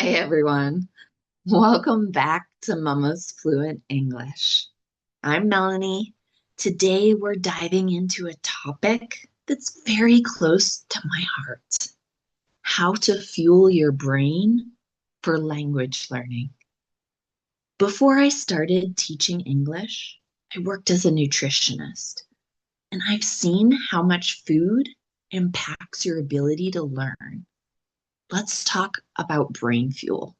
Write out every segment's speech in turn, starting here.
Hi, everyone. Welcome back to Mama's Fluent English. I'm Melanie. Today, we're diving into a topic that's very close to my heart: how to fuel your brain for language learning. Before I started teaching English, I worked as a nutritionist, and I've seen how much food impacts your ability to learn. Let's talk about brain fuel.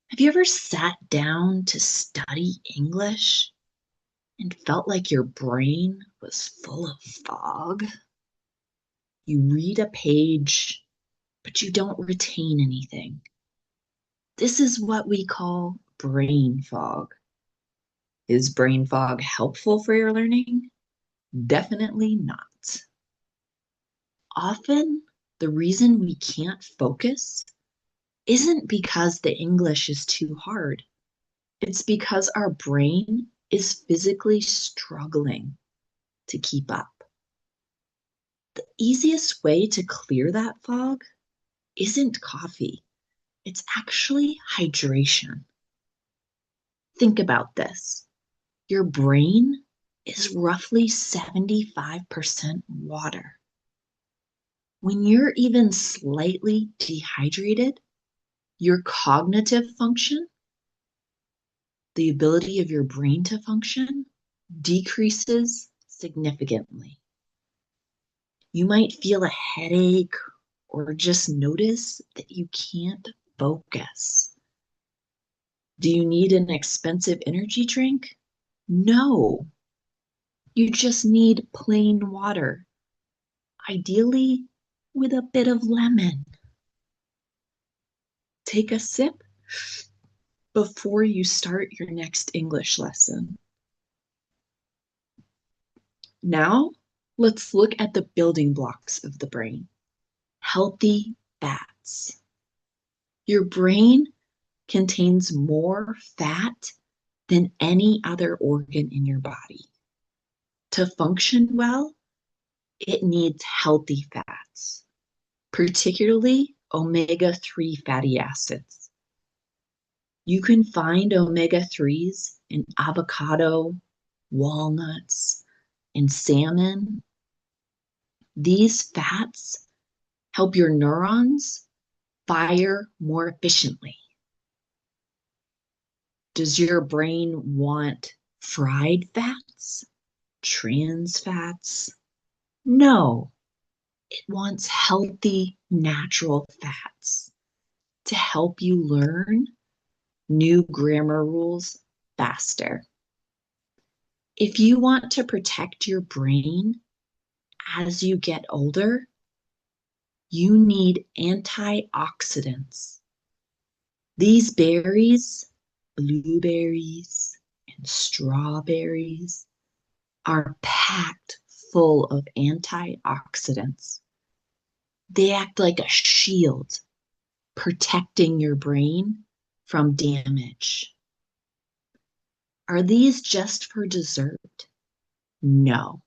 Have you ever sat down to study English and felt like your brain was full of fog? You read a page, but you don't retain anything. This is what we call brain fog. Is brain fog helpful for your learning? Definitely not. Often, the reason we can't focus isn't because the English is too hard. It's because our brain is physically struggling to keep up. The easiest way to clear that fog isn't coffee, it's actually hydration. Think about this. Your brain is roughly 75% water. When you're even slightly dehydrated, your cognitive function, the ability of your brain to function, decreases significantly. You might feel a headache or just notice that you can't focus. Do you need an expensive energy drink? No. You just need plain water, ideally with a bit of lemon. Take a sip before you start your next English lesson. Now, let's look at the building blocks of the brain. Healthy fats. Your brain contains more fat than any other organ in your body. To function well, it needs healthy fats, particularly omega-3 fatty acids. You can find omega-3s in avocado, walnuts, and salmon. These fats help your neurons fire more efficiently. Does your brain want fried fats? Trans fats? No, it wants healthy, natural fats to help you learn new grammar rules faster. If you want to protect your brain as you get older, you need antioxidants. These berries, blueberries, and strawberries, are packed full of antioxidants. They act like a shield, protecting your brain from damage. Are these just for dessert? No.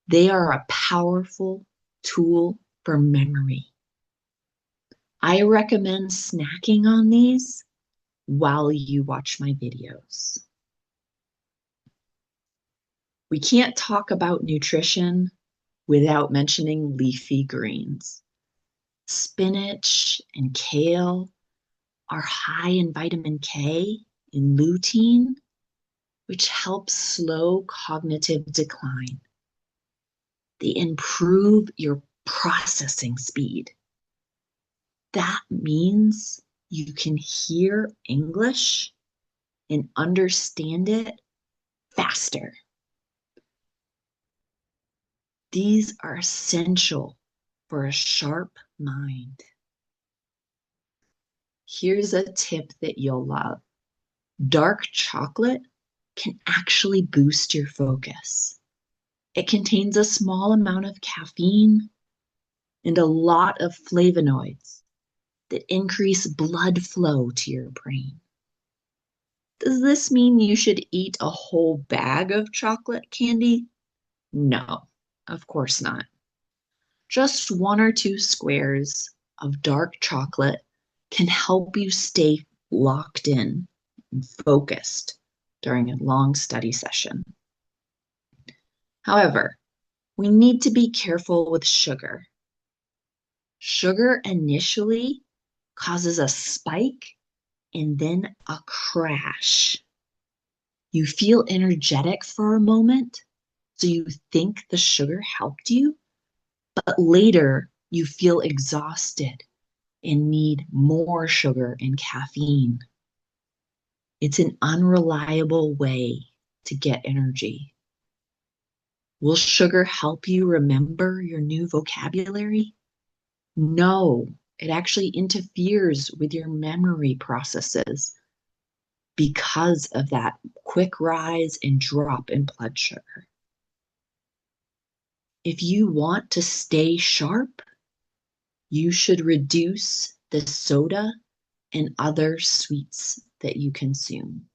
They are a powerful tool for memory. I recommend snacking on these while you watch my videos. We can't talk about nutrition without mentioning leafy greens. Spinach and kale are high in vitamin K and lutein, which helps slow cognitive decline. They improve your processing speed. That means you can hear English and understand it faster. These are essential for a sharp mind. Here's a tip that you'll love. Dark chocolate can actually boost your focus. It contains a small amount of caffeine and a lot of flavonoids that increase blood flow to your brain. Does this mean you should eat a whole bag of chocolate candy? No, of course not. Just one or two squares of dark chocolate can help you stay locked in and focused during a long study session. However, we need to be careful with sugar. Sugar initially causes a spike and then a crash. You feel energetic for a moment, so you think the sugar helped you, but later you feel exhausted and need more sugar and caffeine. It's an unreliable way to get energy. Will sugar help you remember your new vocabulary? No, it actually interferes with your memory processes because of that quick rise and drop in blood sugar. If you want to stay sharp, you should reduce the soda and other sweets that you consume.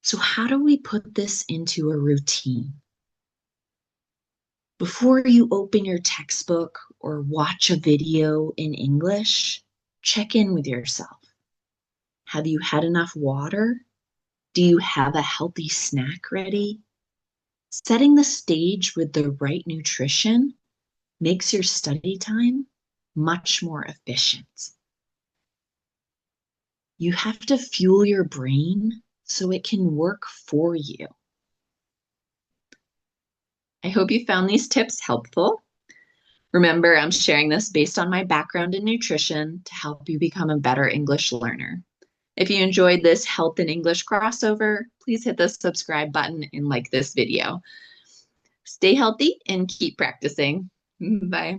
So how do we put this into a routine? Before you open your textbook or watch a video in English, check in with yourself. Have you had enough water? Do you have a healthy snack ready? Setting the stage with the right nutrition makes your study time much more efficient. You have to fuel your brain so it can work for you. I hope you found these tips helpful. Remember, I'm sharing this based on my background in nutrition to help you become a better English learner. If you enjoyed this health and English crossover, please hit the subscribe button and like this video. Stay healthy and keep practicing. Bye.